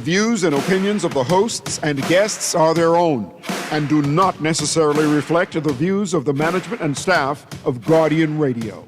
Views and opinions of the hosts and guests are their own and do not necessarily reflect the views of the management and staff of Guardian Radio.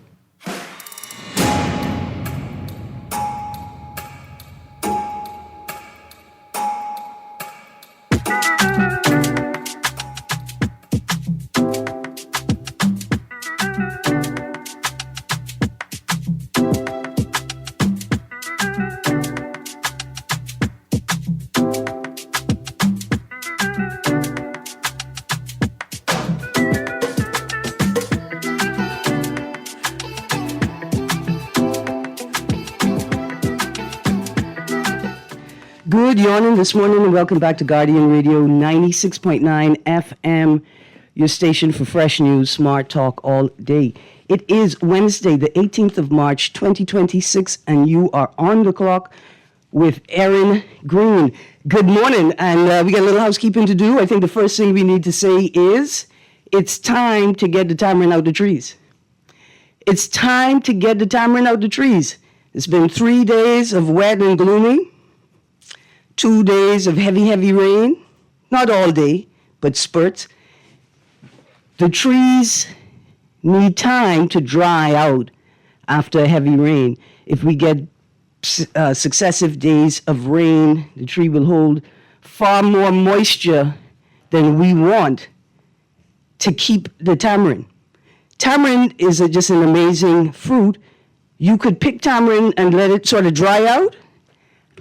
Good morning this morning and welcome back to Guardian Radio 96.9 FM, your station for fresh news, smart talk all day. It is Wednesday, the 18th of March, 2026, and you are on the clock with Erin, Greene. Good morning, and we got a little housekeeping to do. I think the first thing we need to say is it's time to get the tamarind out the trees. It's time to get the tamarind out the trees. It's been 3 days of wet and gloomy. 2 days of heavy rain, not all day, but spurts. The trees need time to dry out after heavy rain. If we get successive days of rain, the tree will hold far more moisture than we want to keep the tamarind. Tamarind is just an amazing fruit. You could pick tamarind and let it sort of dry out,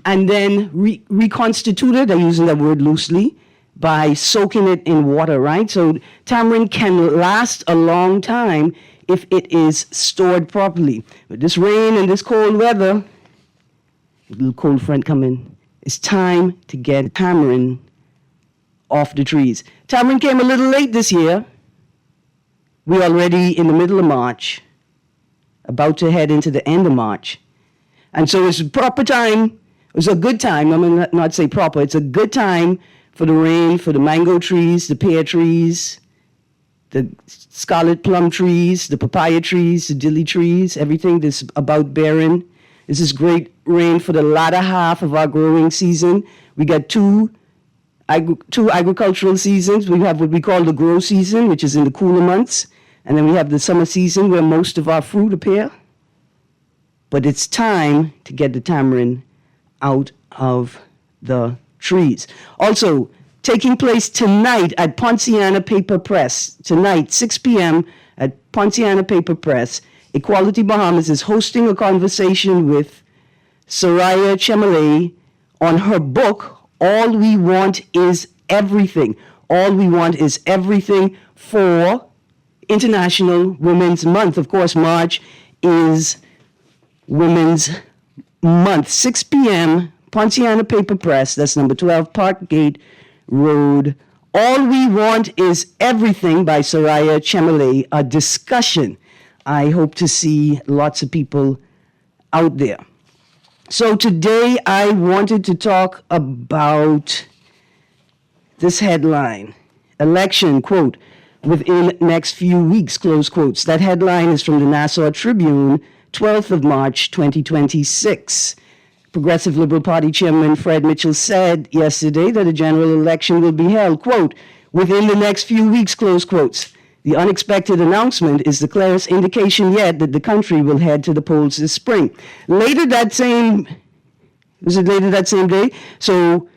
and then reconstitute it, I'm using that word loosely, by soaking it in water, right? So tamarind can last a long time if it is stored properly. With this rain and this cold weather, a little cold front coming, it's time to get tamarind off the trees. Tamarind came a little late this year. We're already in the middle of March, about to head into the end of March. And so it's a proper time. It's a good time, I'm going to not say proper, it's a good time for the rain, for the mango trees, the pear trees, the scarlet plum trees, the papaya trees, the dilly trees, everything that's about bearing. This is great rain for the latter half of our growing season. We got two agricultural seasons. We have what we call the grow season, which is in the cooler months, and then we have the summer season where most of our fruit appear. But it's time to get the tamarind out of the trees. Also, taking place tonight at Ponciana Paper Press, tonight, 6 p.m. at Ponciana Paper Press, Equality Bahamas is hosting a conversation with Soraya Chemale on her book, All We Want Is Everything. All We Want Is Everything for International Women's Month. Of course, March is Women's Month, 6 p.m., Ponciana Paper Press, that's number 12, Parkgate Road. All We Want Is Everything by Soraya Chemale, a discussion. I hope to see lots of people out there. So today I wanted to talk about this headline, election, quote, within next few weeks, close quotes. That headline is from the Nassau Tribune, 12th of March, 2026. Progressive Liberal Party Chairman Fred Mitchell said yesterday that a general election will be held, quote, within the next few weeks, close quotes. The unexpected announcement is the clearest indication yet that the country will head to the polls this spring. Later that same day? So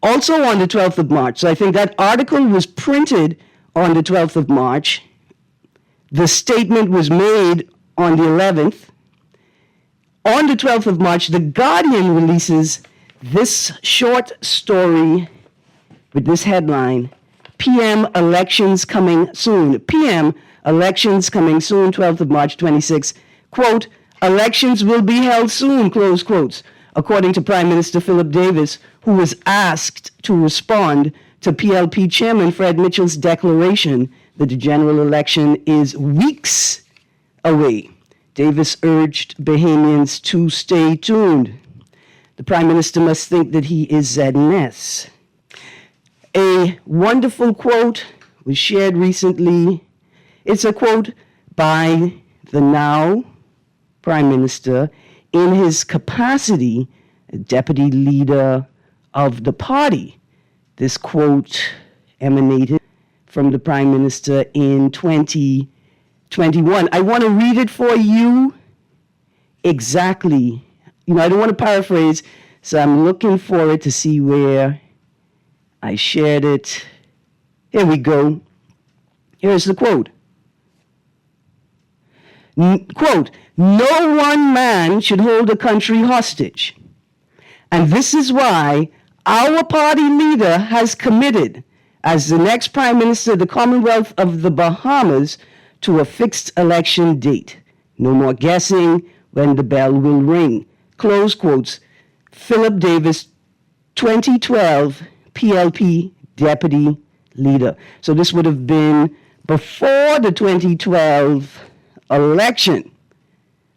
also on the 12th of March, so I think that article was printed on the 12th of March. The statement was made on the 11th. On the 12th of March, The Guardian releases this short story with this headline, PM elections coming soon. PM elections coming soon, 12th of March 26. Quote, elections will be held soon, close quotes, according to Prime Minister Philip Davis, who was asked to respond to PLP Chairman Fred Mitchell's declaration that the general election is weeks away. Davis urged Bahamians to stay tuned. The Prime Minister must think that he is ZNS. A wonderful quote was shared recently. It's a quote by the now Prime Minister in his capacity deputy leader of the party. This quote emanated from the Prime Minister in 2021. I want to read it for you exactly. I don't want to paraphrase, so I'm looking for it to see where I shared it. Here we go. Here's the quote. Quote, "No one man should hold a country hostage. And this is why our party leader has committed, as the next Prime Minister of the Commonwealth of the Bahamas, to a fixed election date. No more guessing when the bell will ring." Close quotes. Philip Davis, 2012 PLP Deputy Leader. So this would have been before the 2012 election.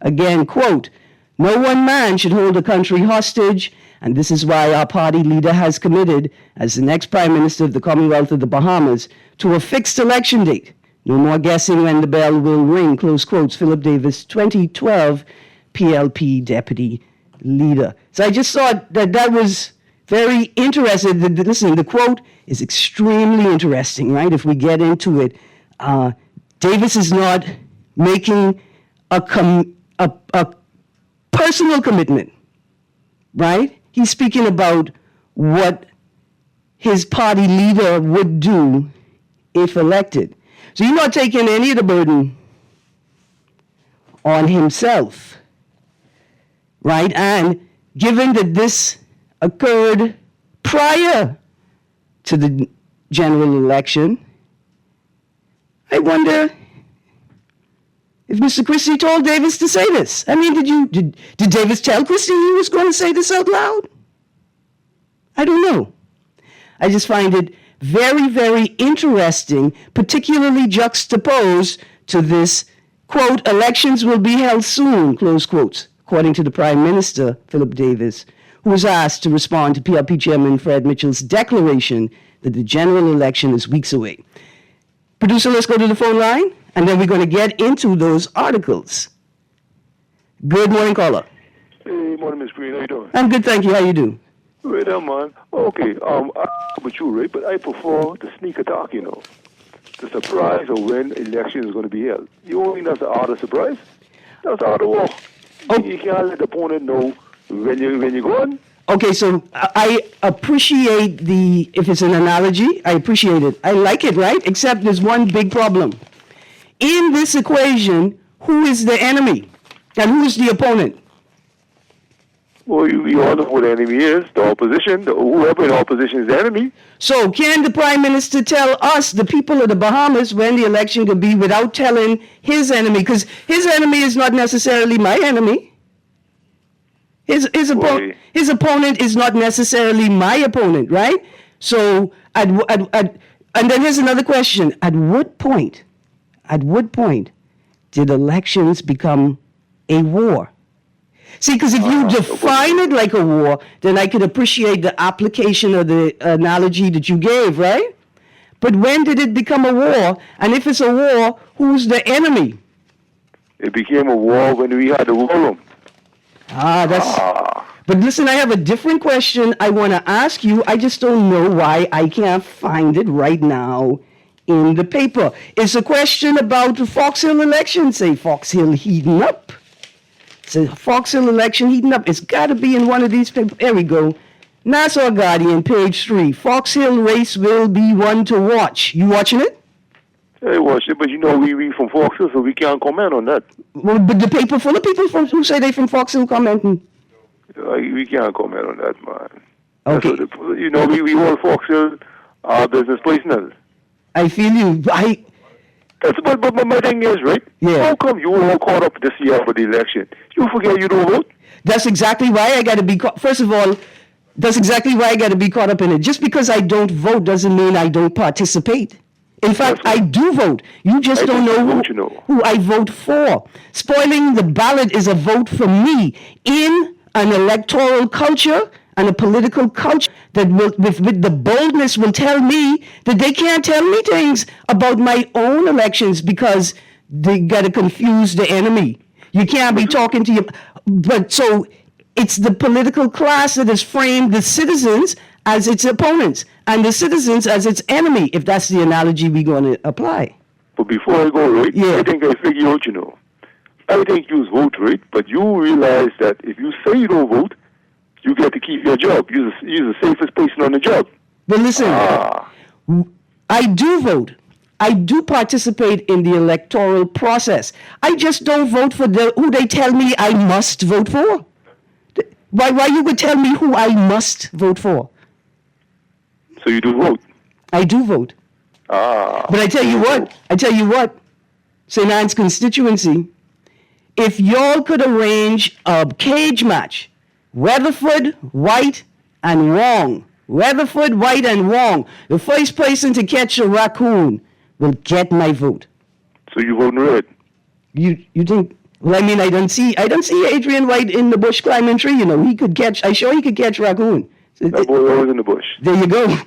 Again, quote, "No one man should hold a country hostage, and this is why our party leader has committed, as the next Prime Minister of the Commonwealth of the Bahamas, to a fixed election date. No more guessing when the bell will ring." Close quotes. Philip Davis, 2012 PLP Deputy Leader. So I just thought that was very interesting. Listen, the quote is extremely interesting, right? If we get into it, Davis is not making a personal commitment, right? He's speaking about what his party leader would do if elected. So he's not taking any of the burden on himself, right? And given that this occurred prior to the general election, I wonder if Mr. Christie told Davis to say this. I mean, did Davis tell Christie he was going to say this out loud? I don't know. I just find it very, very interesting, particularly juxtaposed to this, quote, "elections will be held soon," close quotes, according to the Prime Minister, Philip Davis, who was asked to respond to PLP Chairman Fred Mitchell's declaration that the general election is weeks away. Producer, let's go to the phone line, and then we're going to get into those articles. Good morning, caller. Hey, morning, Miss Greene. How you doing? I'm good, thank you. How you do? Right on, man. Okay, I'm with you, right? But I prefer the sneak attack, the surprise of when election is going to be held. You don't think that's the art of surprise? That's the art of war. Oh. You can't let the opponent know when you're going. Okay, so I appreciate if it's an analogy, I appreciate it. I like it, right? Except there's one big problem. In this equation, who is the enemy? And who is the opponent? Well, you all know who the enemy is, the opposition. Whoever in opposition is the enemy. So can the Prime Minister tell us, the people of the Bahamas, when the election could be without telling his enemy? Because his enemy is not necessarily my enemy. His opponent is not necessarily my opponent, right? So, and then here's another question. At what point did elections become a war? See, because if you define it like a war, then I could appreciate the application of the analogy that you gave, right? But when did it become a war? And if it's a war, who's the enemy? It became a war when we had the war room. But listen, I have a different question I want to ask you. I just don't know why I can't find it right now in the paper. It's a question about the Fox Hill election. Say Fox Hill heating up. It's a Fox Hill election heating up. It's got to be in one of these papers. There we go. Nassau Guardian, page 3. Fox Hill race will be one to watch. You watching it? I watch it, but we from Fox Hill, so we can't comment on that. Well, but the paper full of people who say they from Fox Hill commenting. We can't comment on that, man. Okay. We all Fox Hill business personnel. I feel you. But my thing is, right? Yeah. How come you all caught up this year for the election? You forget you don't vote? That's exactly why I got to be caught. First of all, that's exactly why I got to be caught up in it. Just because I don't vote doesn't mean I don't participate. In fact, I do vote. You just don't know who I vote for. Spoiling the ballot is a vote for me in an electoral culture and a political culture that will, with the boldness, will tell me that they can't tell me things about my own elections because they got to confuse the enemy. You can't be talking to your... But so It's the political class that has framed the citizens as its opponents and the citizens as its enemy, if that's the analogy we're going to apply. But before I go, right, Yeah. I think I figure out, I think you vote, right? But you realize that if you say you don't vote, you get to keep your job. You're the safest person on the job. But listen, I do vote. I do participate in the electoral process. I just don't vote for who they tell me I must vote for. Why you would tell me who I must vote for? So you do vote? I do vote. But I tell you what, St. Anne's constituency, if y'all could arrange a cage match, Weatherford, White, and Wong. Weatherford, White, and Wong. The first person to catch a raccoon will get my vote. So you vote red? You think? Well, I mean, I don't see Adrian White in the bush climbing tree. He could catch. I sure he could catch raccoon. That boy always in the bush. There you go.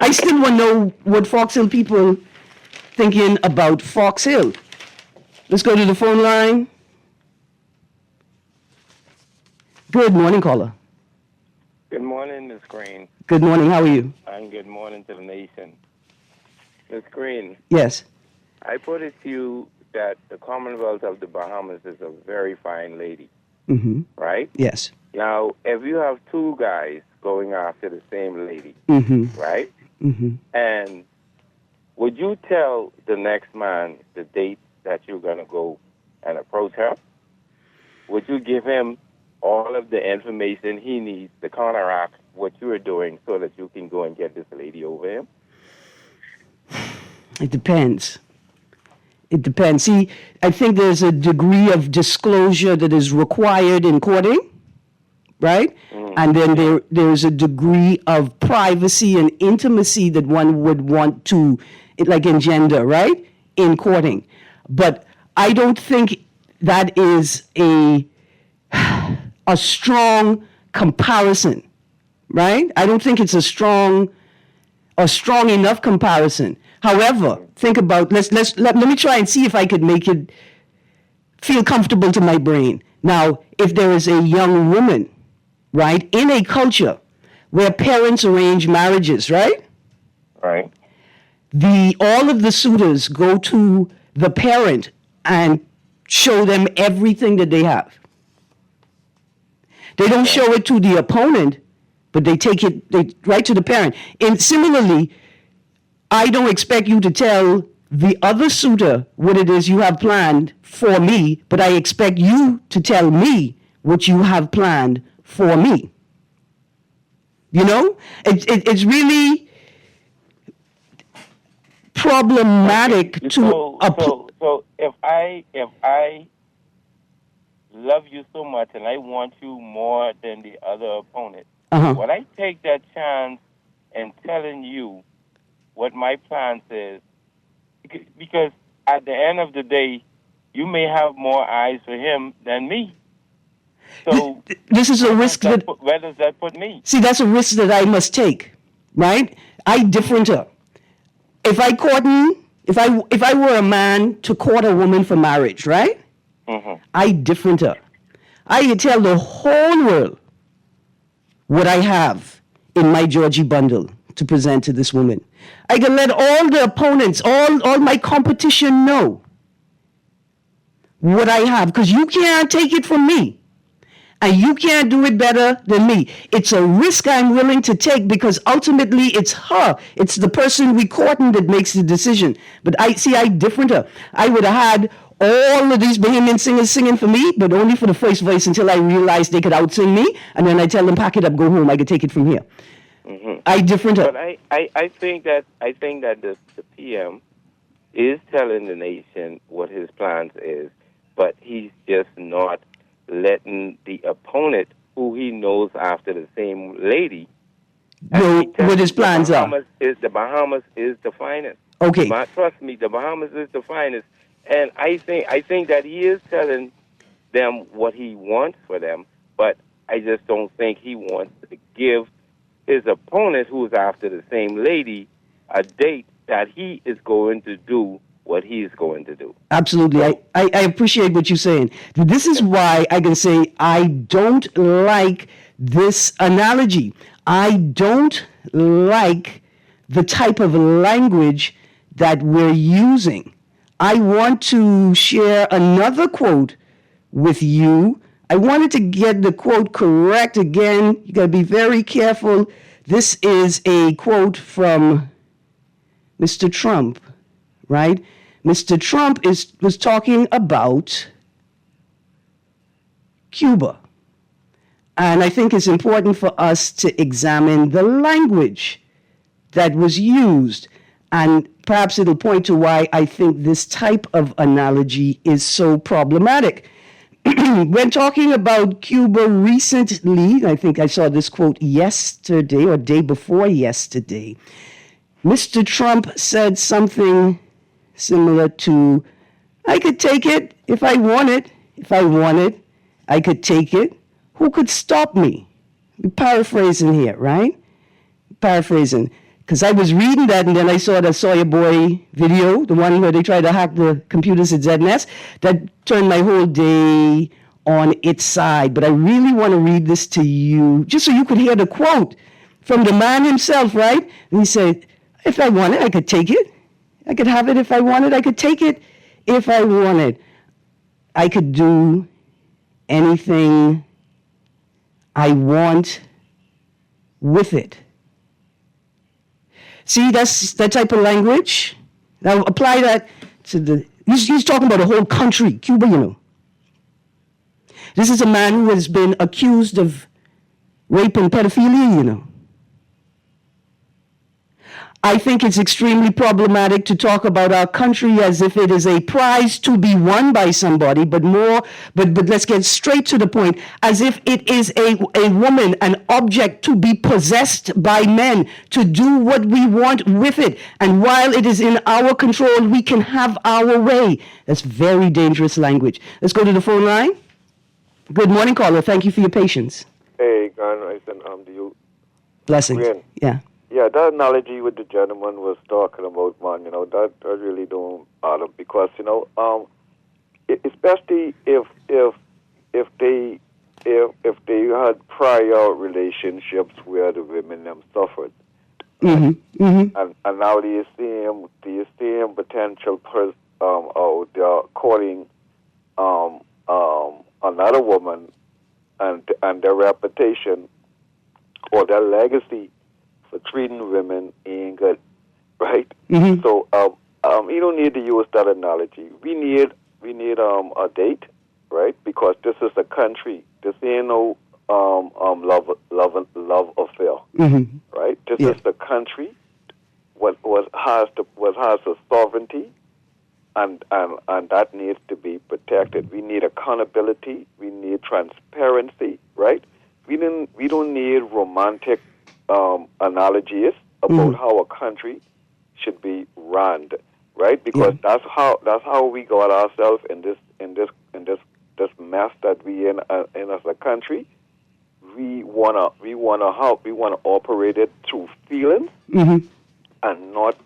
I still want to know what Fox Hill people thinking about Fox Hill. Let's go to the phone line. Good morning, caller. Good morning, Ms. Greene. Good morning. How are you? And good morning to the nation. Ms. Greene, Yes. I put it to you that the Commonwealth of the Bahamas is a very fine lady, Mm-hmm. right? Yes. Now, if you have two guys going after the same lady, Mm-hmm. right? Mm-hmm. And would you tell the next man the date that you're going to go and approach her? Would you give him all of the information he needs to counteract what you're doing so that you can go and get this lady over him? It depends. It depends. See, I think there's a degree of disclosure that is required in courting, right? And then there's a degree of privacy and intimacy that one would want to, engender, right? In courting. But I don't think that is a strong comparison, right? I don't think it's a strong enough comparison. However, think about let me try and see if I could make it feel comfortable to my brain. Now, if there is a young woman, right, in a culture where parents arrange marriages, right? Right. All of the suitors go to the parent and show them everything that they have. They don't show it to the opponent, but they take it right to the parent. And similarly, I don't expect you to tell the other suitor what it is you have planned for me, but I expect you to tell me what you have planned for me. It's really problematic So if I love you so much and I want you more than the other opponent, would I take that chance in telling you what my plans is? Because at the end of the day, you may have more eyes for him than me. So this is a risk where does that put me? See, that's a risk that I must take, right? I different her. If I were a man to court a woman for marriage, right? Mm-hmm. I different her. I tell the whole world what I have in my Georgie bundle to present to this woman. I can let all the opponents, all my competition know what I have, because you can't take it from me. And you can't do it better than me. It's a risk I'm willing to take because ultimately it's her. It's the person we courting that makes the decision. But I different her. I would have had all of these Bahamian singers singing for me, but only for the first voice until I realized they could outsing me. And then I tell them, pack it up, go home. I could take it from here. Mm-hmm. I different her. But I think that the PM is telling the nation what his plans is, but he's just not letting the opponent, who he knows after the same lady, know what his plans are. The Bahamas is the finest. Okay. Trust me, the Bahamas is the finest. And I think that he is telling them what he wants for them, but I just don't think he wants to give his opponent, who is after the same lady, a date that he is going to do what he's going to do. Absolutely. I appreciate what you're saying. This is why I can say I don't like this analogy. I don't like the type of language that we're using. I want to share another quote with you. I wanted to get the quote correct again. You got to be very careful. This is a quote from Mr. Trump, right? Mr. Trump was talking about Cuba. And I think it's important for us to examine the language that was used. And perhaps it'll point to why I think this type of analogy is so problematic. When talking about Cuba recently, I think I saw this quote yesterday or day before yesterday, Mr. Trump said something similar to, I could take it if I wanted. If I wanted, I could take it. Who could stop me? We're paraphrasing here, right? Paraphrasing. Because I was reading that and then I saw the Sawyer Boy video, the one where they tried to hack the computers at ZNS, that turned my whole day on its side. But I really want to read this to you, just so you could hear the quote from the man himself, right? And he said, if I wanted, I could take it. I could have it if I wanted. I could take it if I wanted. I could do anything I want with it. See, that's that type of language. Now apply that to he's talking about a whole country, Cuba, you know. This is a man who has been accused of rape and pedophilia, you know. I think it's extremely problematic to talk about our country as if it is a prize to be won by somebody, but let's get straight to the point, as if it is a woman, an object to be possessed by men, to do what we want with it. And while it is in our control, we can have our way. That's very dangerous language. Let's go to the phone line. Good morning, caller. Thank you for your patience. Hey, Greene, do you? Blessings. Greene. Yeah. Yeah, that analogy with the gentleman was talking about, man, that I really don't bother because, especially if they had prior relationships where the women them suffered. Mm-hmm. Mm-hmm. And now do you see him potential person out there calling another woman and their reputation or their legacy for treating women ain't good, right? Mm-hmm. So you don't need to use that analogy. We need a date, right? Because this is a country. This ain't no love affair, Mm-hmm. right? This is the country. What has the sovereignty, and that needs to be protected. We need accountability. We need transparency, right? We don't need romantic analogies about how a country should be run, right? Because that's how we got ourselves in this mess that we in as a country. We wanna operate it through feelings and not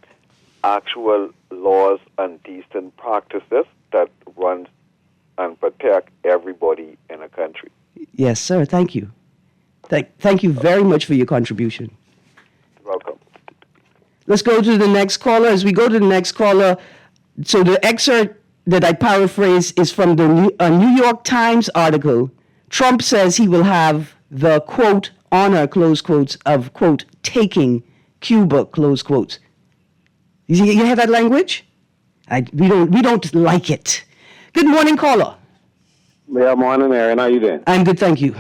actual laws and decent practices that run and protect everybody in a country. Yes, sir. Thank you. Thank you very much for your contribution. Welcome. Let's go to the next caller. As we go to the next caller, so the excerpt that I paraphrase is from the New York Times article. Trump says he will have the, quote, honor, close quotes, of, quote, taking Cuba, close quotes. You hear that language? We don't like it. Good morning, caller. Yeah, morning, Erin. How you doing? I'm good, thank you.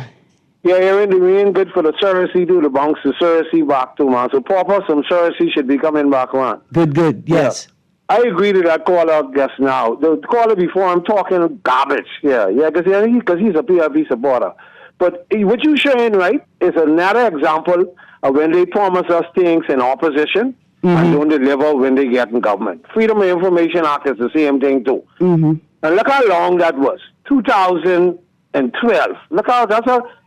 Yeah, Erin, the rain good for the Cersei, do the bounce the Cersei back to, man. So proper some Cersei should be coming back on. Good, yes. Yeah. I agree to that caller just now. The caller before, I'm talking garbage. Yeah, because he's a PRP supporter. But what you're showing, right, is another example of when they promise us things in opposition and don't deliver when they get in government. Freedom of Information Act is the same thing, too. And look how long that was. 2012. Look how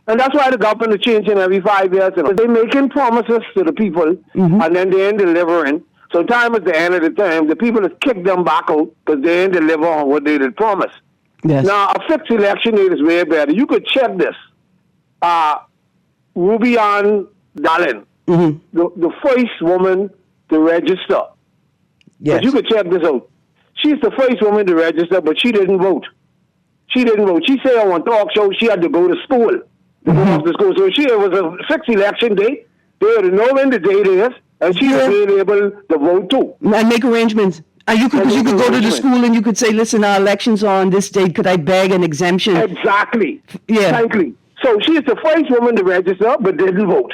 and that's why the government is changing every 5 years. They're making promises to the people, and then they ain't delivering. So time at the end of the time, the people have kicked them back out because they didn't deliver on what they did promise. Yes. Now, a fixed election date is way better. You could check this. Ruby Ann Dallin, the first woman to register. Yes. But you could check this out. She's the first woman to register, but she didn't vote. She didn't vote. She said on talk show she had to go to school. To go off to school. So it was a fixed election date. They had to know when the date is, and she was able to vote too. And make arrangements. And you could go to the school and you could say, listen, our elections are on this date. Could I beg an exemption? Exactly. Yeah. Exactly. So she's the first woman to register, but didn't vote.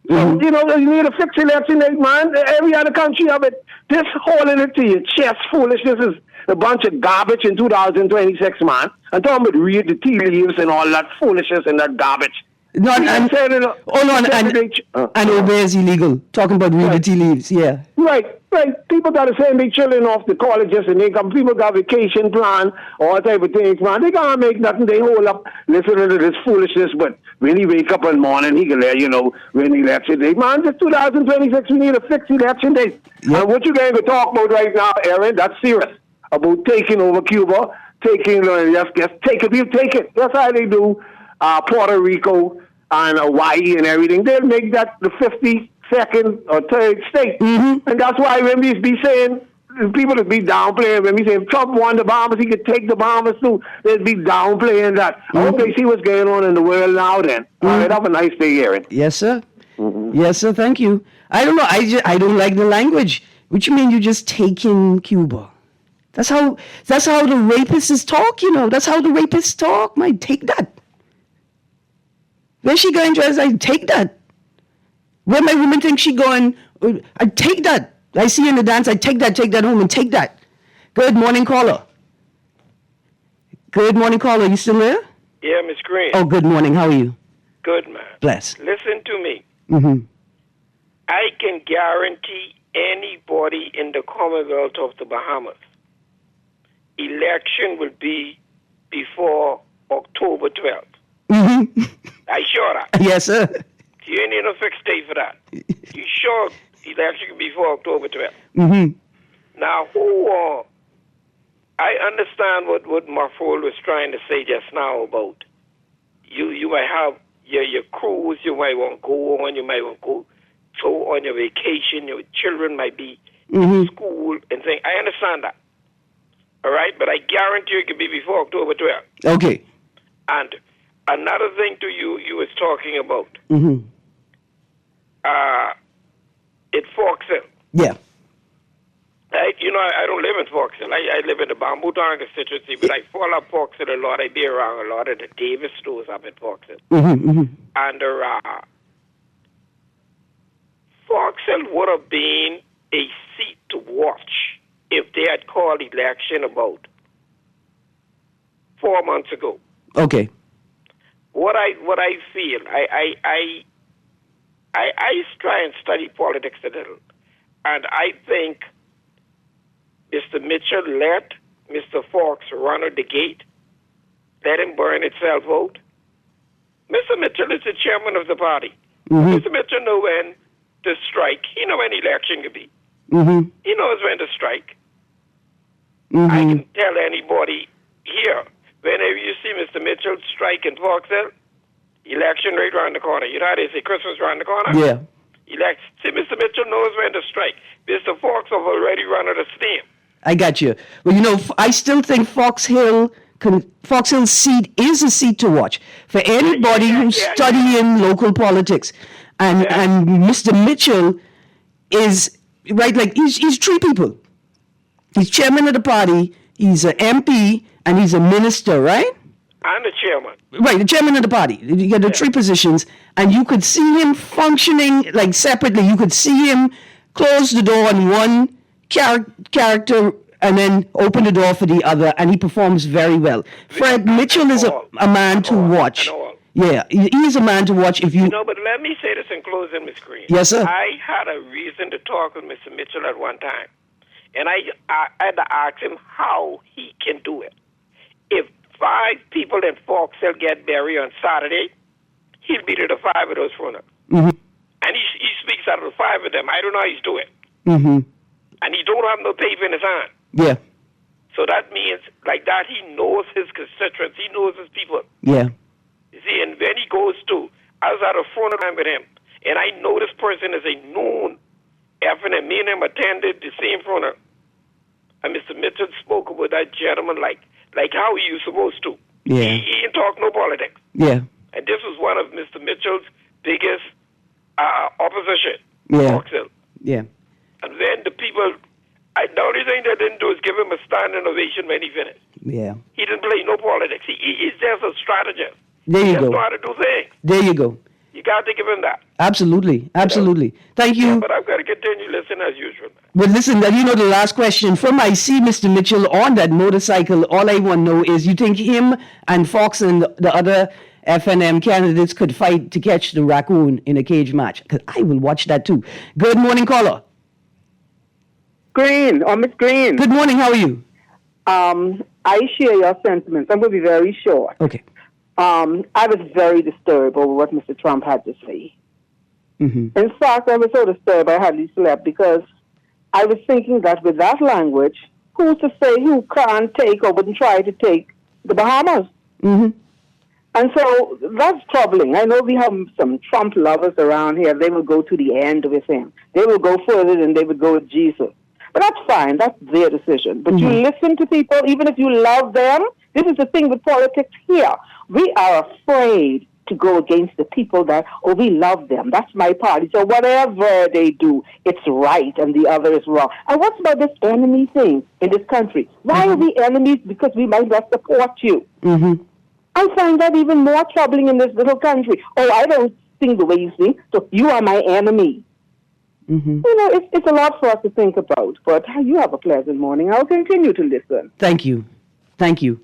So, you need a fixed election date, man. Every other country have it. This holding it to your chest foolishness is a bunch of garbage in 2026, man. I'm talking about read the tea leaves and all that foolishness and that garbage. No, and obey is illegal. Talking about read the tea leaves, yeah. Right. People got to send their children off to colleges and they come. People got vacation plan, all type of things, man. They can't make nothing. They hold up listening to this foolishness. But when he wake up in the morning, he can let you know when the election day. Man, this 2026, we need a fixed election date. Yep. And what you going to talk about right now, Erin, that's serious. About taking over Cuba, taking it. That's how they do Puerto Rico and Hawaii and everything. They'll make that the 52nd or 3rd state. And that's why when we be saying, people would be downplaying, when we say Trump won the Bahamas, he could take the Bahamas too, they'd be downplaying that. I hope they see what's going on in the world now then. All right, have a nice day, Erin. Yes, sir. Yes, sir, thank you. I don't know, I don't like the language. What you mean you're just taking Cuba? That's how the rapists talk, That's how the rapists talk. Man, take that. Where she going, dress? I take that. Where my woman thinks she going, I take that. I see her in the dance, I take that home and take that. Good morning, caller. Good morning, caller. You still there? Yeah, Miss Greene. Oh, good morning. How are you? Good, man. Bless. Listen to me. Mm-hmm. I can guarantee anybody in the Commonwealth of the Bahamas, election will be before October 12th. Mm-hmm. I sure that. Yes, sir. You ain't need no fixed date for that. You sure election will be before October 12th? Mm-hmm. Now, I understand what Marfol was trying to say just now about you might have your cruise, you might want to go on, you might want to go on your vacation, your children might be in school and things. I understand that. All right? But I guarantee you it can be before October 12th. Okay. And another thing to you was talking about. At Fox Hill. Yeah. I don't live in Fox Hill. I live in the Bamboo Town constituency, but I follow Fox Hill a lot. I be around a lot of the Davis stores up at Fox Hill. And Fox Hill would have been a seat to watch if they had called election about 4 months ago. Okay. What I feel, I try and study politics a little, and I think Mr. Mitchell let Mr. Fox run at the gate, let him burn itself out. Mr. Mitchell is the chairman of the party. Mr. Mitchell knows when to strike. He knows when election could be. He knows when to strike. I can tell anybody here, whenever you see Mr. Mitchell strike in Fox Hill, election right around the corner. You know how they say Christmas around the corner? Yeah. See, Mr. Mitchell knows when to strike. Mr. Fox have already run out of steam. I got you. Well, I still think Fox Hill seat is a seat to watch for anybody who's studying local politics. And Mr. Mitchell is, right, like, he's three people. He's chairman of the party, he's an MP, and he's a minister, right? I'm the chairman. Right, the chairman of the party. You got the three positions, and you could see him functioning like separately. You could see him close the door on one character and then open the door for the other, and he performs very well. Fred Mitchell is a man to watch. Yeah, he is a man to watch. If you but let me say this in closing, Ms. Greene. Yes, sir. I had a reason to talk with Mr. Mitchell at one time, and I had to ask him how he can do it. If 5 people in Fox Hill get buried on Saturday, he'll be there to 5 of those funerals. And he speaks out of the 5 of them. I don't know how he's doing. and he don't have no paper in his hand. Yeah. So that means, like that, he knows his constituents, he knows his people. Yeah. You see, and when he goes to, I was at a phone line with him, and I know this person is a known FNM. Me and him attended the same funeral. And Mr. Mitchell spoke about that gentleman like how he was supposed to. Yeah. He didn't talk no politics. Yeah. And this was one of Mr. Mitchell's biggest opposition. Yeah. Foxhill. Yeah. And then the people, the only thing they didn't do is give him a standing ovation when he finished. Yeah. He didn't play no politics. He's just a strategist. There you He go. just know how to do things. There you go. You got to give him that. Absolutely. Absolutely. Thank you. Yeah, but I've got to continue listening as usual. But listen, the last question. From I see Mr. Mitchell on that motorcycle, all I want to know is, you think him and Fox and the other FNM candidates could fight to catch the raccoon in a cage match? Because I will watch that too. Good morning, caller. Greene, Miss Greene. Good morning. How are you? I share your sentiments. I'm going to be very short. Okay. I was very disturbed over what Mr. Trump had to say. Mm-hmm. In fact, I was so disturbed I hardly slept, because I was thinking that with that language, who's to say who can't take or wouldn't try to take the Bahamas? Mm-hmm. And so that's troubling. I know we have some Trump lovers around here. They will go to the end with him. They will go further than they would go with Jesus. But that's fine. That's their decision. But you listen to people, even if you love them. This is the thing with politics here. We are afraid to go against the people that, we love them. That's my party. So whatever they do, it's right and the other is wrong. And what's about this enemy thing in this country? Why are we enemies? Because we might not support you. Mm-hmm. I find that even more troubling in this little country. I don't think the way you think, so you are my enemy. Mm-hmm. It's a lot for us to think about. But you have a pleasant morning. I'll continue to listen. Thank you. Thank you.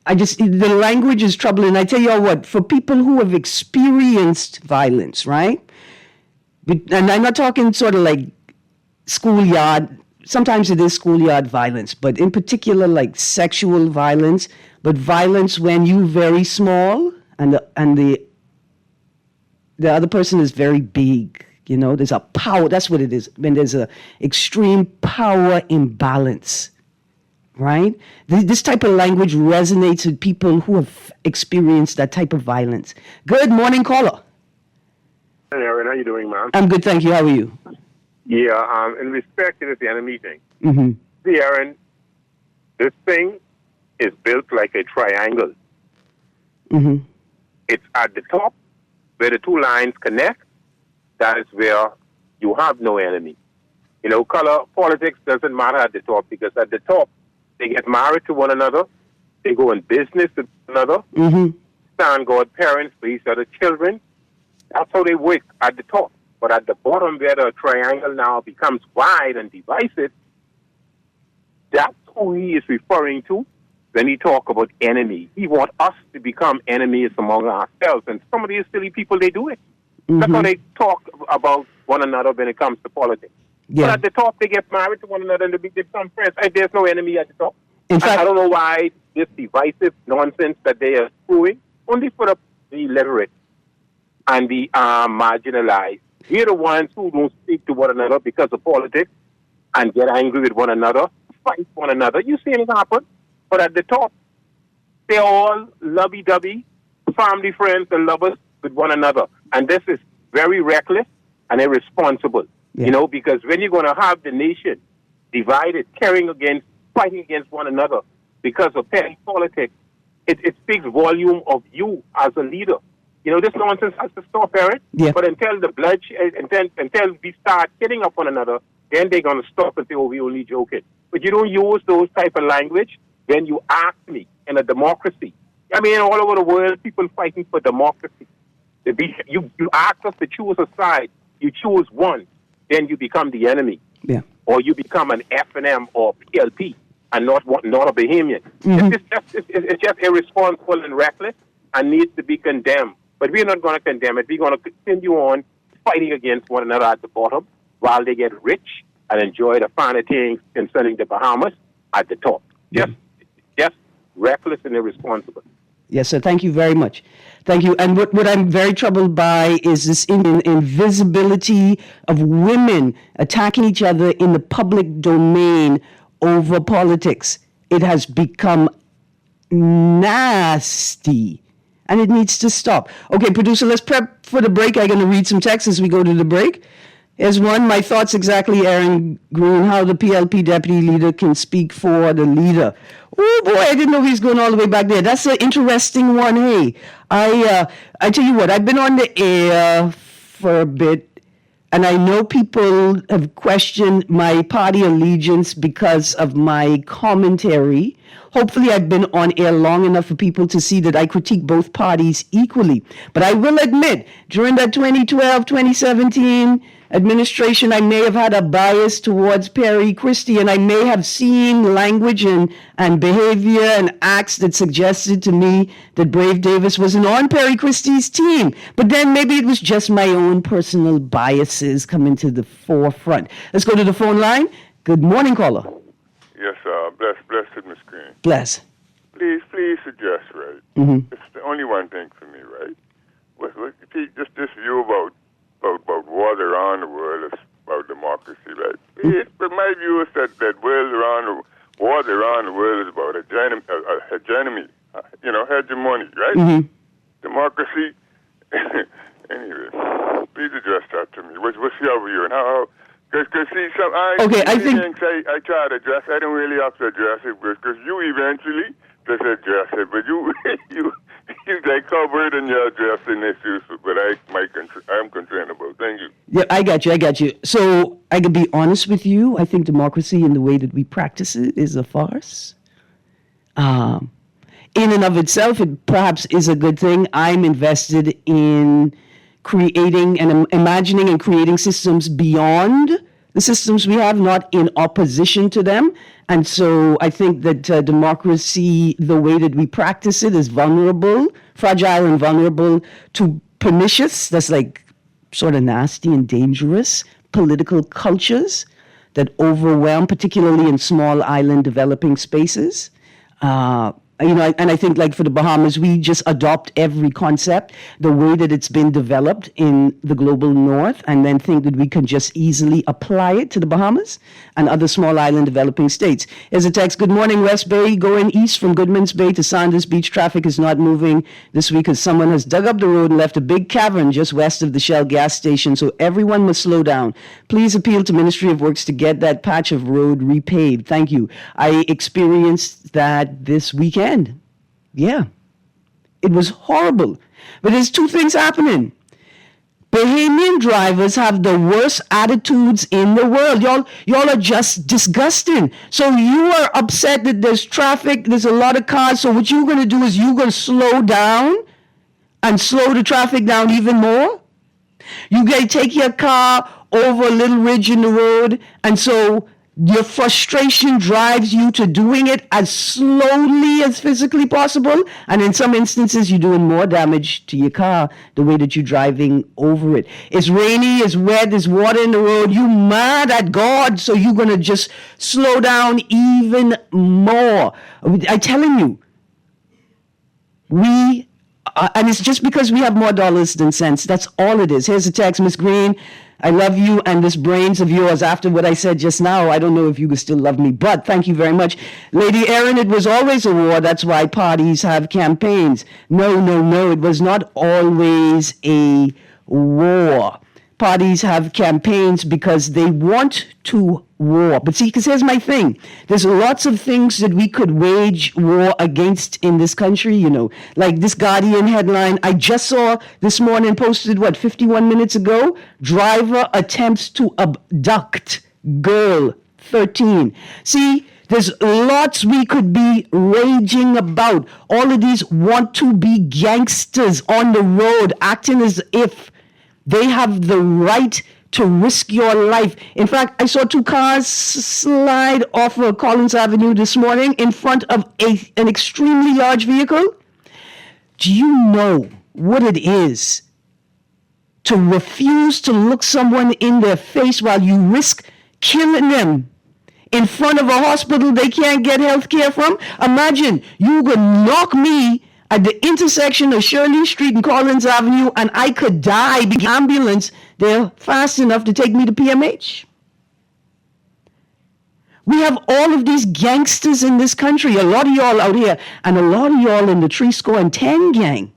The language is troubling. I tell you what, for people who have experienced violence, right? And I'm not talking sort of like schoolyard. Sometimes it is schoolyard violence, but in particular like sexual violence, but violence when you're very small and the other person is very big. There's a power. That's what it is. When there's a extreme power imbalance. Right? This type of language resonates with people who have experienced that type of violence. Good morning, caller. Hey, Erin, how you doing, man? I'm good, thank you. How are you? Yeah, in respect to the enemy thing. Mm-hmm. See, Erin, this thing is built like a triangle. Mm-hmm. It's at the top where the two lines connect. That is where you have no enemy. Color politics doesn't matter at the top, because at the top, they get married to one another. They go in business with one another. Mm-hmm. Stand godparents for each other's children. That's how they work at the top. But at the bottom, where the triangle now becomes wide and divisive, that's who he is referring to when he talk about enemy. He wants us to become enemies among ourselves. And some of these silly people, they do it. Mm-hmm. That's how they talk about one another when it comes to politics. Yeah. But at the top, they get married to one another and they become friends. There's no enemy at the top. In fact, I don't know why this divisive nonsense that they are screwing only for the illiterate and the marginalized. We're the ones who don't speak to one another because of politics and get angry with one another, fight one another. You see it happen. But at the top, they're all lovey-dovey, family, friends, and lovers with one another. And this is very reckless and irresponsible. Yeah. Because when you're going to have the nation divided, fighting against one another because of petty politics, it speaks volume of you as a leader. This nonsense has to stop, Erin. Yeah. But until the bloodshed, until we start killing up one another, then they're going to stop and say, we're only joking. But you don't use those type of language when you ask me in a democracy. All over the world, people fighting for democracy. You ask us to choose a side. You choose one. Then you become the enemy. Yeah. Or you become an FNM or PLP and not a Bahamian. Mm-hmm. It's just irresponsible and reckless and needs to be condemned. But we're not going to condemn it. We're going to continue on fighting against one another at the bottom while they get rich and enjoy the finer things concerning the Bahamas at the top. Just reckless and irresponsible. Yes, sir. Thank you very much. Thank you. And what I'm very troubled by is this invisibility of women attacking each other in the public domain over politics. It has become nasty, and it needs to stop. Okay, producer, let's prep for the break. I'm going to read some texts as we go to the break. Here's one. My thoughts exactly, Erin Greene, how the PLP deputy leader can speak for the leader. Oh boy, I didn't know he was going all the way back there. That's an interesting one. Hey, I tell you what, I've been on the air for a bit, and I know people have questioned my party allegiance because of my commentary. Hopefully, I've been on air long enough for people to see that I critique both parties equally. But I will admit, during that 2012-2017 administration, I may have had a bias towards Perry Christie, and I may have seen language and behavior and acts that suggested to me that Brave Davis wasn't on Perry Christie's team. But then maybe it was just my own personal biases coming to the forefront. Let's go to the phone line. Good morning, caller. Yes, blessed Miss Greene. Bless. Please suggest, right? Mm-hmm. It's the only one thing for me, right? Just this view about war around the world is about democracy, right? But my view is that war around the world is about hegemony, hegemony, right? Mm-hmm. Democracy. Anyway, please address that to me. What's your view and how? Because see, I think I try to address. I don't really have to address it because you eventually just address it. But you they covered and you're addressing issues. But I'm concerned about. Thank you. Yeah, I got you. So I can be honest with you. I think democracy in the way that we practice it is a farce. In and of itself, it perhaps is a good thing. I'm invested in creating and imagining and creating systems beyond the systems we have, not in opposition to them. And so I think that democracy, the way that we practice it, is fragile and vulnerable to pernicious, that's like sort of nasty and dangerous political cultures that overwhelm, particularly in small island developing spaces. And I think like for the Bahamas, we just adopt every concept, the way that it's been developed in the global north, and then think that we can just easily apply it to the Bahamas and other small island developing states. Here's a text. Good morning, West Bay. Going east from Goodman's Bay to Saunders Beach, traffic is not moving this week as someone has dug up the road and left a big cavern just west of the Shell gas station, so everyone must slow down. Please appeal to Ministry of Works to get that patch of road repaved. Thank you. I experienced that this weekend. Yeah, it was horrible. But there's two things happening. Bahamian drivers have the worst attitudes in the world. Y'all are just disgusting. So you are upset that there's traffic, there's a lot of cars. So what you're going to do is you're going to slow down and slow the traffic down even more. You got to take your car over a little ridge in the road, and so your frustration drives you to doing it as slowly as physically possible. And in some instances, you're doing more damage to your car the way that you're driving over it. It's rainy, it's wet, there's water in the road. You mad at God, so you're going to just slow down even more. I'm telling you, and it's just because we have more dollars than cents. That's all it is. Here's a text, Miss Greene. I love you and this brains of yours. After what I said just now, I don't know if you could still love me, but thank you very much. Lady Erin, it was always a war. That's why parties have campaigns. No. It was not always a war. Parties have campaigns because they want to war. But see, because here's my thing. There's lots of things that we could wage war against in this country, like this Guardian headline I just saw this morning, posted, 51 minutes ago? Driver attempts to abduct girl 13. See, there's lots we could be raging about. All of these want to be gangsters on the road, acting as if they have the right to risk your life. In fact, I saw two cars slide off of Collins Avenue this morning in front of an extremely large vehicle. Do you know what it is to refuse to look someone in their face while you risk killing them in front of a hospital they can't get health care from? Imagine you could knock me at the intersection of Shirley Street and Collins Avenue, and I could die because the ambulance there fast enough to take me to PMH. We have all of these gangsters in this country, a lot of y'all out here, and a lot of y'all in the 310 gang.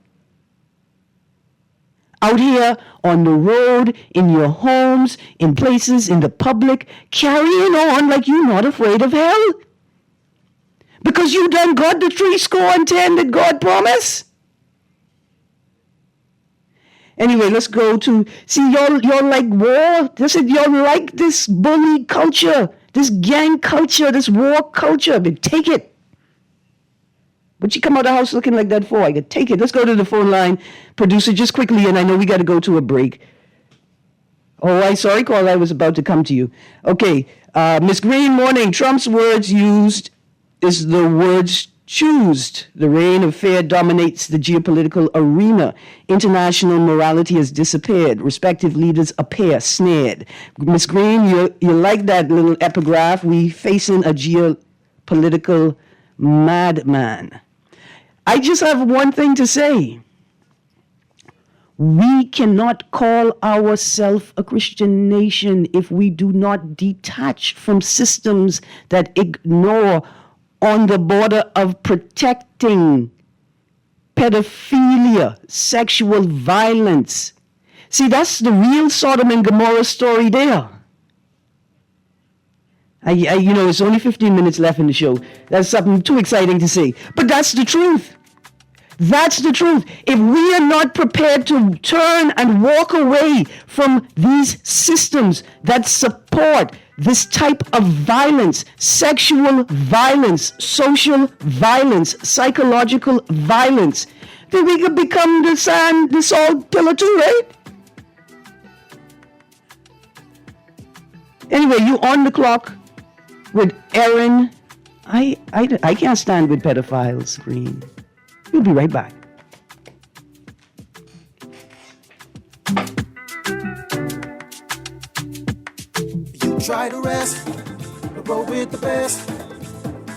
Out here on the road, in your homes, in places, in the public, carrying on like you're not afraid of hell. Because you done got the 310 that God promised. Anyway, let's go to, see, y'all like war. Y'all like this bully culture, this gang culture, this war culture. But take it. What you come out of the house looking like that for? I could take it. Let's go to the phone line. Producer, just quickly, and I know we got to go to a break. Oh, sorry, call. I was about to come to you. Okay, Miss Greene, morning. Trump's words used is the words choosed. The reign of fear dominates the geopolitical arena. International morality has disappeared. Respective leaders appear snared. Miss Greene, you like that little epigraph? We facing a geopolitical madman. I just have one thing to say. We cannot call ourselves a Christian nation if we do not detach from systems that ignore on the border of protecting pedophilia, sexual violence. See, that's the real Sodom and Gomorrah story there. It's only 15 minutes left in the show. That's something too exciting to say. But that's the truth. That's the truth. If we are not prepared to turn and walk away from these systems that support this type of violence, sexual violence, social violence, psychological violence, then we could become the salt pillar too, right? Anyway, you on the clock with Erin. I can't stand with pedophiles, Greene. We'll be right back. You try to rest, roll with the best.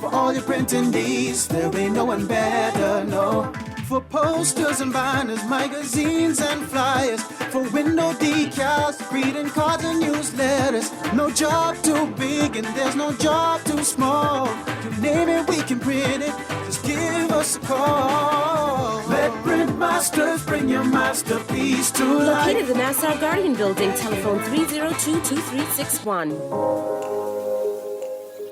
For all your printing needs, there ain't no one better, no. For posters and banners, magazines and flyers, for window decals, greeting cards and newsletters. No job too big and there's no job too small. You name it, we can print it. Just give us a call. Let Print Masters bring your masterpiece to life. Located in the Nassau Guardian Building, telephone 302-2361.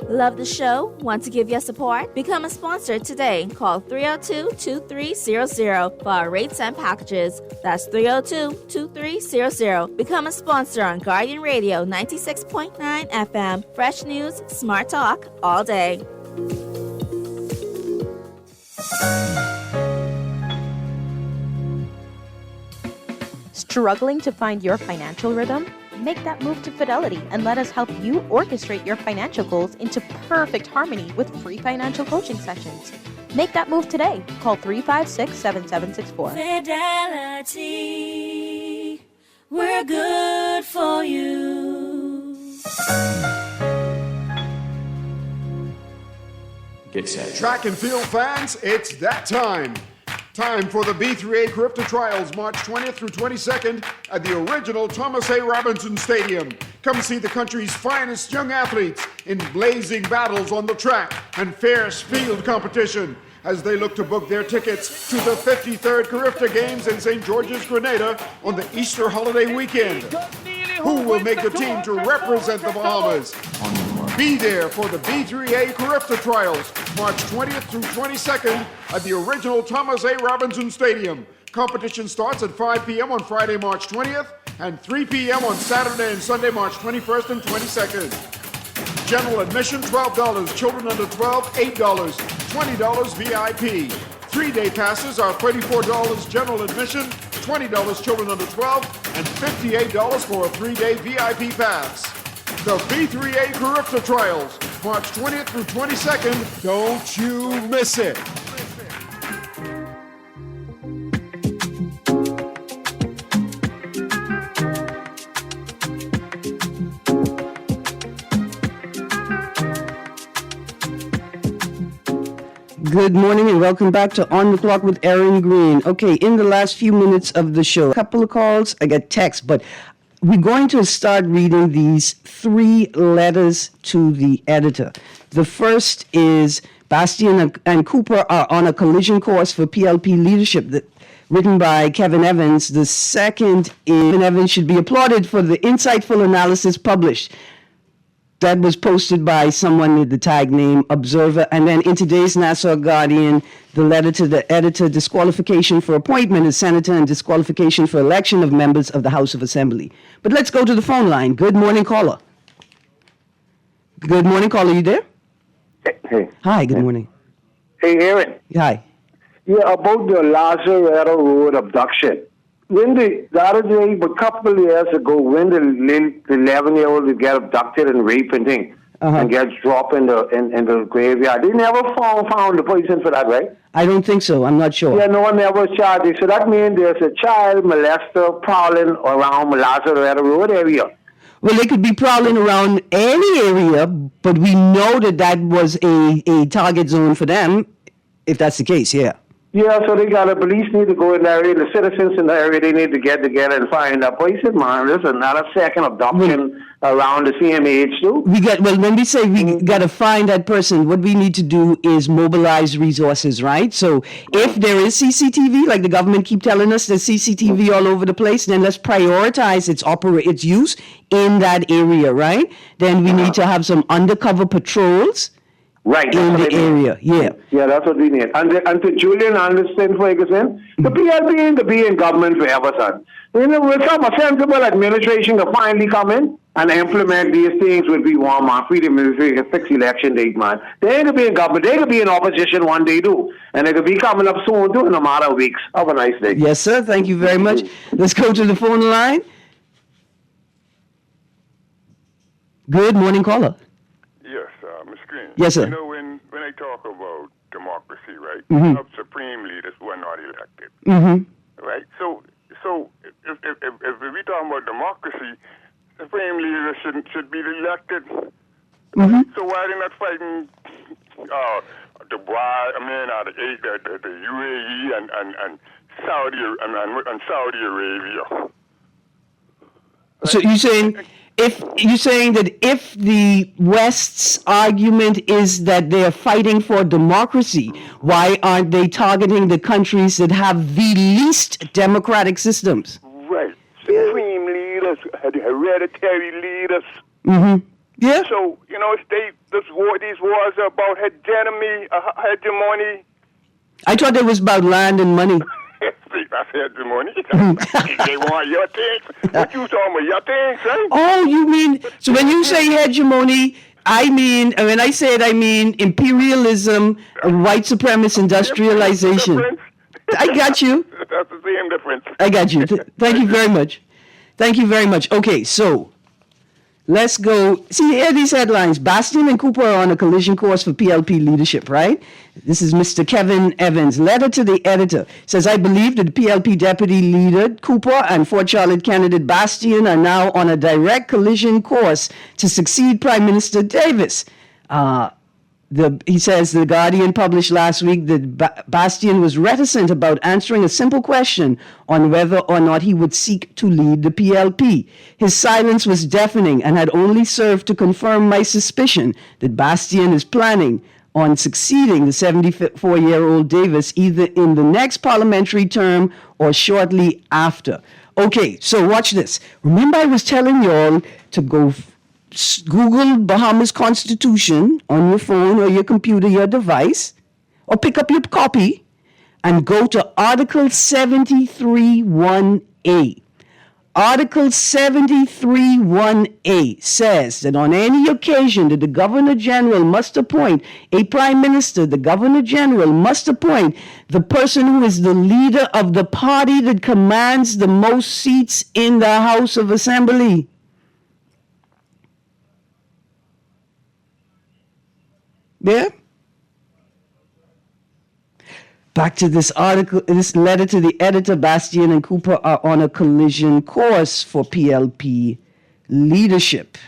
Love the show? Want to give your support? Become a sponsor today. Call 302-2300 for our rates and packages. That's 302-2300. Become a sponsor on Guardian Radio 96.9 FM. Fresh news, smart talk, all day. Struggling to find your financial rhythm? Make that move to Fidelity and let us help you orchestrate your financial goals into perfect harmony with free financial coaching sessions. Make that move today. Call 356-7764. Fidelity, we're good for you. Get set. Track and field fans, it's that time. Time for the B3A Carifta Trials, March 20th through 22nd at the original Thomas A. Robinson Stadium. Come see the country's finest young athletes in blazing battles on the track and fierce field competition as they look to book their tickets to the 53rd Carifta Games in St. George's, Grenada on the Easter holiday weekend. Who will make the team to represent the Bahamas? Be there for the B3A Carifta Trials, March 20th through 22nd at the original Thomas A. Robinson Stadium. Competition starts at 5 p.m. on Friday, March 20th, and 3 p.m. on Saturday and Sunday, March 21st and 22nd. General admission, $12. Children under 12, $8. $20 VIP. 3-day passes are $34 general admission, $20 children under 12, and $58 for a 3-day VIP pass. The B3A Carifta Trials, March 20th through 22nd. Don't you miss it. Good morning and welcome back to On the Clock with Erin Greene. Okay, in the last few minutes of the show, a couple of calls, I got texts, but we're going to start reading these 3 letters to the editor. The first is Bastian and Cooper are on a collision course for PLP leadership, written by Kevin Evans. The second is Kevin Evans should be applauded for the insightful analysis published. That was posted by someone with the tag name Observer. And then in today's Nassau Guardian, the letter to the editor, disqualification for appointment as senator and disqualification for election of members of the House of Assembly. But let's go to the phone line. Good morning, caller. Good morning, caller. You there? Hey. Hi, good morning. Hey, Erin. Hi. Yeah, about the Lazaretto Road abduction. When the other day, a couple of years ago, when the 11-year-old would get abducted and raped and thing, and gets dropped in the graveyard, they never found the person for that, right? I don't think so. I'm not sure. Yeah, no one ever charged. So that means there's a child molester prowling around Lazaretto Road area. Well, they could be prowling around any area, but we know that was a target zone for them, if that's the case, yeah. Yeah, so the police need to go in the area, the citizens in the area, they need to get together and find that person, man. There's another second abduction around the same age, too. When we say we got to find that person, what we need to do is mobilize resources, right? So if there is CCTV, like the government keep telling us there's CCTV all over the place, then let's prioritize its use in that area, right? Then we need to have some undercover patrols. Right. In the area, yeah. Yeah, that's what we need. And to Julian Anderson, Ferguson, the PLP ain't to be in government forever, son. You know, with some sensible administration to finally come in and implement these things will be one, man. Freedom is a fixed election date, man. They ain't to be in government. They could be in opposition one day, too. And they could be coming up soon, too, in a matter of weeks. Have a nice day. Yes, sir. Thank you very much. Let's go to the phone line. Good morning, caller. Yes, Ms. Greene. Yes, sir. You know, when I talk about democracy, right, of supreme leaders who are not elected, right? So if we talk about democracy, supreme leaders should be elected. So why are they not fighting the UAE and Saudi Arabia? So you're saying that if the West's argument is that they're fighting for democracy, why aren't they targeting the countries that have the least democratic systems? Right. Supreme leaders, hereditary leaders. Yeah. So, you know, these wars are about hegemony. I thought it was about land and money. That's hegemony. They want your things. What you talking about? Your things, right? Oh, you mean, so when you say hegemony, when I say it, I mean imperialism, white supremacist industrialization. I got you. That's the same difference. I got you. Thank you very much. Thank you very much. Okay, so let's go. See, here are these headlines. Bastian and Cooper are on a collision course for PLP leadership, right? This is Mr. Kevin Evans. Letter to the editor says, I believe that the PLP deputy leader, Cooper, and Fort Charlotte candidate Bastian are now on a direct collision course to succeed Prime Minister Davis. He says the Guardian published last week that Bastian was reticent about answering a simple question on whether or not he would seek to lead the PLP. His silence was deafening and had only served to confirm my suspicion that Bastian is planning on succeeding the 74-year-old Davis either in the next parliamentary term or shortly after. Okay, so watch this. Remember I was telling y'all to go Google Bahamas Constitution on your phone or your computer, your device, or pick up your copy and go to Article 73(1)(a). Article 73(1)(a) says that on any occasion that the Governor General must appoint a Prime Minister, the Governor General must appoint the person who is the leader of the party that commands the most seats in the House of Assembly. Yeah? Back to this article, this letter to the editor. Bastian and Cooper are on a collision course for PLP leadership.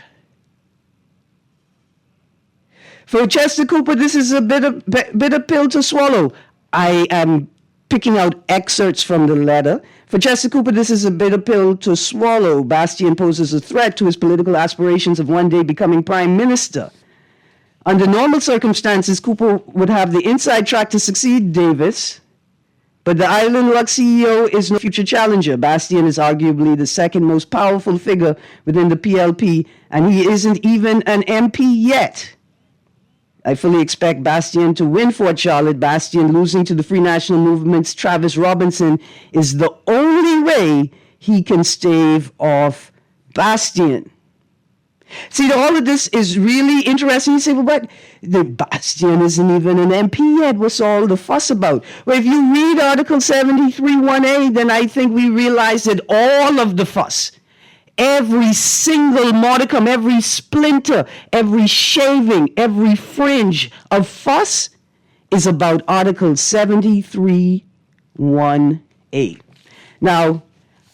For Chester Cooper, this is a bitter pill to swallow. I am picking out excerpts from the letter. For Chester Cooper, this is a bitter pill to swallow. Bastien poses a threat to his political aspirations of one day becoming prime minister. Under normal circumstances, Cooper would have the inside track to succeed Davis, but the Island Luck CEO is no future challenger. Bastien is arguably the second most powerful figure within the PLP, and he isn't even an MP yet. I fully expect Bastien to win Fort Charlotte. Bastien losing to the Free National Movement's Travis Robinson is the only way he can stave off Bastien. See, all of this is really interesting. You say, well, but the Bastien isn't even an MP yet. What's all the fuss about? Well, if you read Article 73(1)(a), then I think we realize that all of the fuss, every single modicum, every splinter, every shaving, every fringe of fuss is about Article 73(1)(a). Now,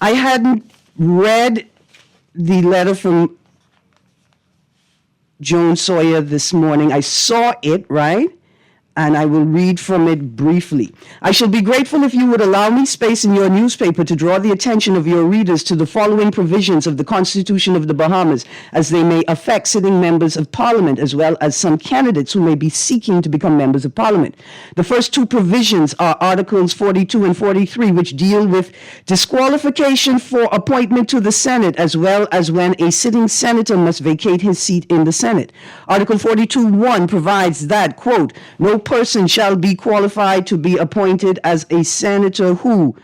I hadn't read the letter from Joan Sawyer this morning. I saw it, right? And I will read from it briefly. I shall be grateful if you would allow me space in your newspaper to draw the attention of your readers to the following provisions of the Constitution of the Bahamas, as they may affect sitting members of Parliament, as well as some candidates who may be seeking to become members of Parliament. The first two provisions are Articles 42 and 43, which deal with disqualification for appointment to the Senate, as well as when a sitting senator must vacate his seat in the Senate. Article 42(1) provides that, quote, no person shall be qualified to be appointed as a senator who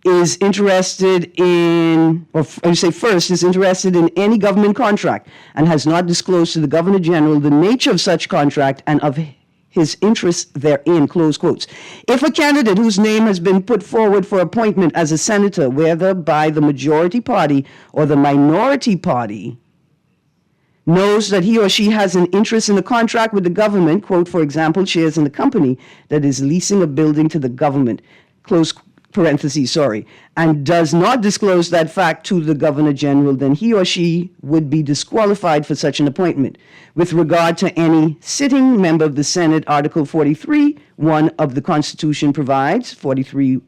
is interested in, or you say first, is interested in any government contract and has not disclosed to the Governor General the nature of such contract and of his interests therein, close quotes. If a candidate whose name has been put forward for appointment as a senator, whether by the majority party or the minority party, knows that he or she has an interest in a contract with the government, quote, for example, shares in a company that is leasing a building to the government, close parentheses, sorry, and does not disclose that fact to the Governor General, then he or she would be disqualified for such an appointment. With regard to any sitting member of the Senate, Article 43(1) of the Constitution provides, 43(1),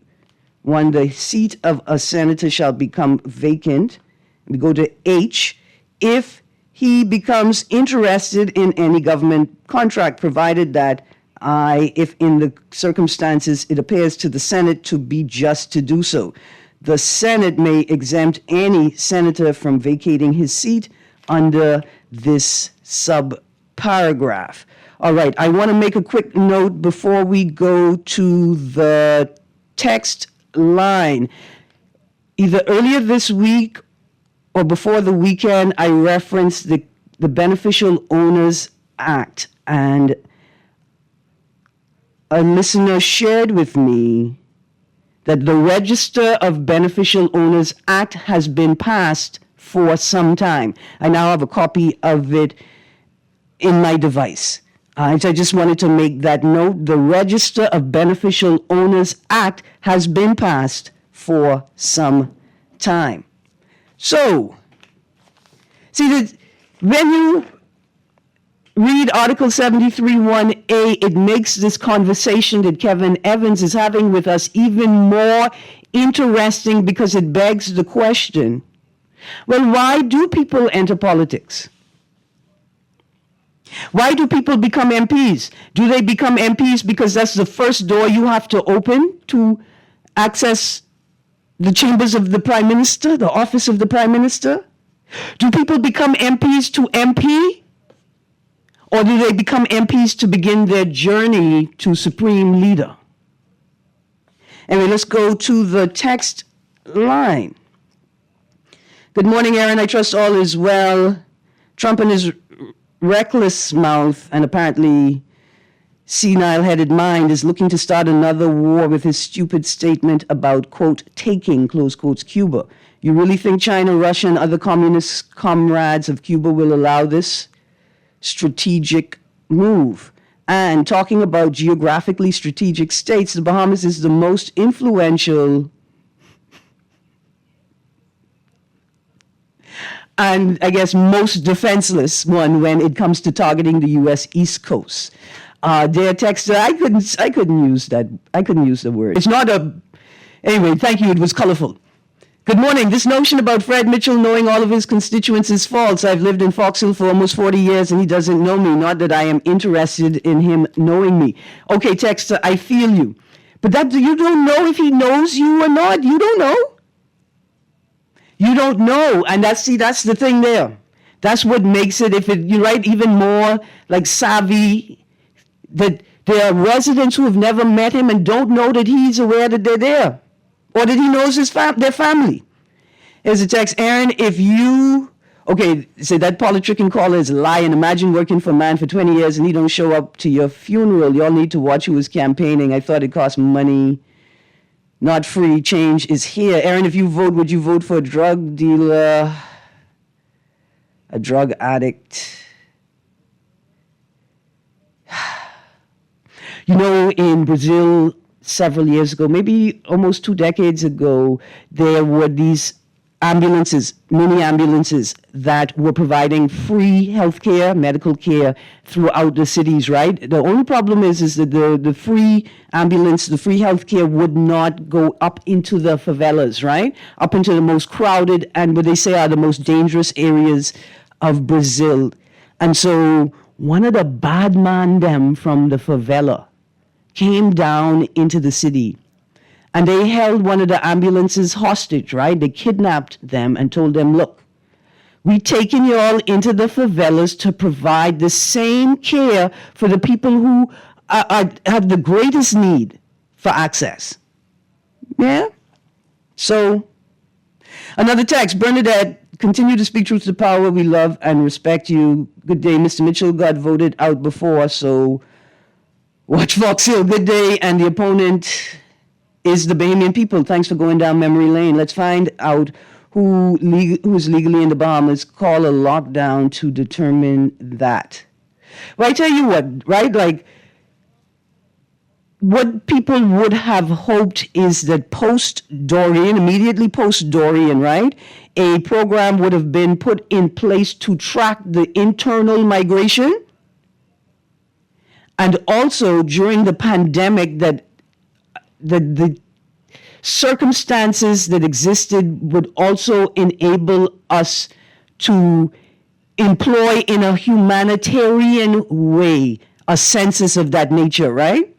the seat of a senator shall become vacant. We go to H, if he becomes interested in any government contract, provided that if in the circumstances it appears to the Senate to be just to do so. The Senate may exempt any senator from vacating his seat under this subparagraph. All right, I want to make a quick note before we go to the text line. Either earlier this week or before the weekend, I referenced the Beneficial Owners Act, and a listener shared with me that the Register of Beneficial Owners Act has been passed for some time. I now have a copy of it in my device. I just wanted to make that note. The Register of Beneficial Owners Act has been passed for some time. So, see, when you read Article 73(1)(a), it makes this conversation that Kevin Evans is having with us even more interesting, because it begs the question, well, why do people enter politics? Why do people become MPs? Do they become MPs because that's the first door you have to open to access the chambers of the Prime Minister, the office of the Prime Minister? Do people become MPs to MP? Or do they become MPs to begin their journey to Supreme Leader? Anyway, let's go to the text line. Good morning, Erin. I trust all is well. Trump and his reckless mouth and apparently senile-headed mind is looking to start another war with his stupid statement about, quote, taking, close quotes, Cuba. You really think China, Russia, and other communist comrades of Cuba will allow this strategic move? And talking about geographically strategic states, the Bahamas is the most influential and I guess most defenseless one when it comes to targeting the U.S. East Coast. Dear texter, I couldn't use that. I couldn't use the word. It's not a. Anyway, thank you. It was colorful. Good morning. This notion about Fred Mitchell knowing all of his constituents is false. I've lived in Fox Hill for almost 40 years and he doesn't know me. Not that I am interested in him knowing me. Okay, texter, I feel you. But that you don't know if he knows you or not. You don't know. You don't know. And that's the thing there. That's what makes it, if you write even more like savvy, that there are residents who have never met him and don't know that he's aware that they're there. Or that he knows their family. Here's a text, Erin, if you, okay, say that politicking caller is lying. Imagine working for a man for 20 years and he don't show up to your funeral. Y'all need to watch who was campaigning. I thought it cost money, not free. Change is here. Erin, if you vote, would you vote for a drug dealer, a drug addict? You know, in Brazil, several years ago, maybe almost 2 decades ago, there were these ambulances, mini ambulances, that were providing free healthcare, medical care throughout the cities, right? The only problem is that the free ambulance, the free healthcare would not go up into the favelas, right? Up into the most crowded and what they say are the most dangerous areas of Brazil. And so one of the bad man them from the favela came down into the city and they held one of the ambulances hostage, right? They kidnapped them and told them, look, we taking you all into the favelas to provide the same care for the people who have the greatest need for access. Yeah? So, another text, Bernadette, continue to speak truth to power. We love and respect you. Good day, Mr. Mitchell got voted out before, so watch Fox Hill. Good day, and the opponent is the Bahamian people. Thanks for going down memory lane. Let's find out who's legally in the Bahamas. Call a lockdown to determine that. Well, I tell you what, right? Like, what people would have hoped is that post-Dorian, immediately post-Dorian, right, a program would have been put in place to track the internal migration. And also during the pandemic, that the circumstances that existed would also enable us to employ in a humanitarian way a census of that nature, right?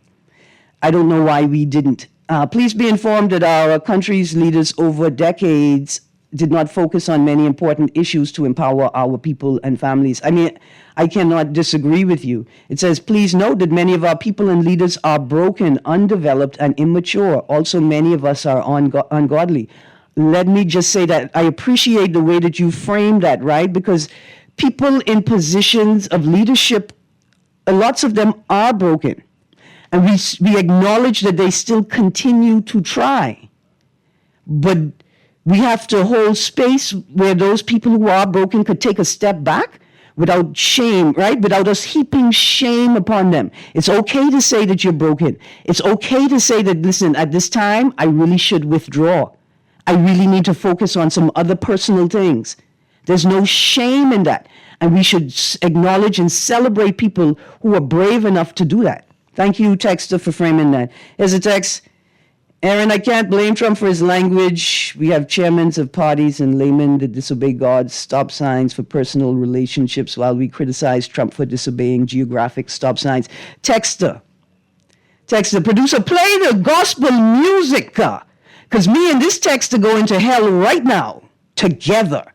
I don't know why we didn't. Please be informed that our country's leaders over decades did not focus on many important issues to empower our people and families. I mean, I cannot disagree with you. It says, please note that many of our people and leaders are broken, undeveloped, and immature. Also, many of us are ungodly. Let me just say that I appreciate the way that you frame that, right? Because people in positions of leadership, lots of them are broken. And we acknowledge that they still continue to try. But we have to hold space where those people who are broken could take a step back without shame, right? Without us heaping shame upon them. It's okay to say that you're broken. It's okay to say that, listen, at this time, I really should withdraw. I really need to focus on some other personal things. There's no shame in that. And we should acknowledge and celebrate people who are brave enough to do that. Thank you, texter, for framing that. Here's a text. Erin, I can't blame Trump for his language. We have chairmen of parties and laymen that disobey God's stop signs for personal relationships while we criticize Trump for disobeying geographic stop signs. Texter, producer, play the gospel music, because me and this texter go into hell right now, together.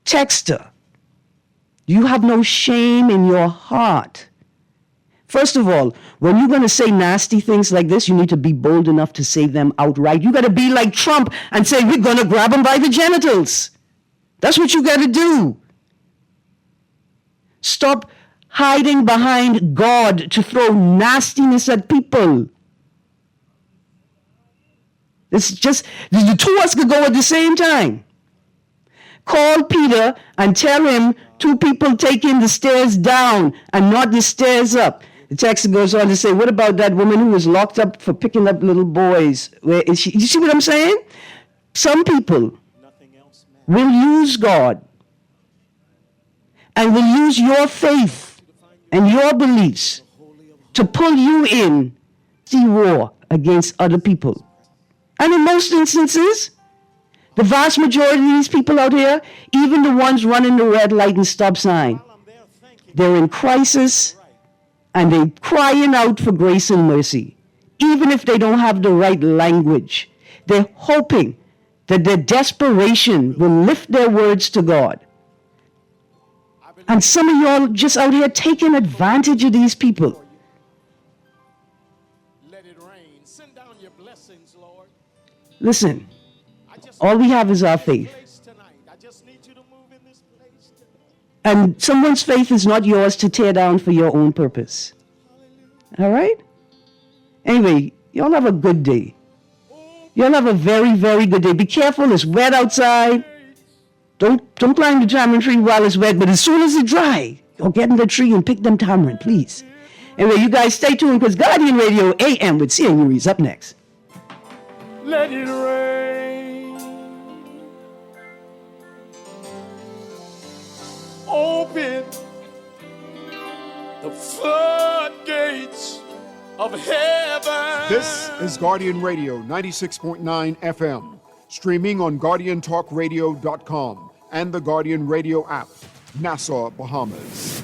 Texter, you have no shame in your heart. First of all, when you're going to say nasty things like this, you need to be bold enough to say them outright. You got to be like Trump and say, we're going to grab him by the genitals. That's what you got to do. Stop hiding behind God to throw nastiness at people. It's just, the two of us could go at the same time. Call Peter and tell him 2 people taking the stairs down and not the stairs up. The text goes on to say, what about that woman who was locked up for picking up little boys? Where is she? You see what I'm saying? Some people will use God and will use your faith and your beliefs to pull you in to war against other people. And in most instances, the vast majority of these people out here, even the ones running the red light and stop sign, they're in crisis and they're crying out for grace and mercy. Even if they don't have the right language, they're hoping that their desperation will lift their words to God. And some of y'all just out here taking advantage of these people. Listen, all we have is our faith. And someone's faith is not yours to tear down for your own purpose. All right? Anyway, y'all have a good day. Y'all have a very, very good day. Be careful, it's wet outside. Don't climb the tamarind tree while it's wet, but as soon as it's dry, go get in the tree and pick them tamarind, please. Anyway, you guys stay tuned because Guardian Radio AM with CNU is up next. Let it rain. Open the floodgates of heaven. This is Guardian Radio 96.9 FM, streaming on GuardianTalkRadio.com and the Guardian Radio app, Nassau, Bahamas.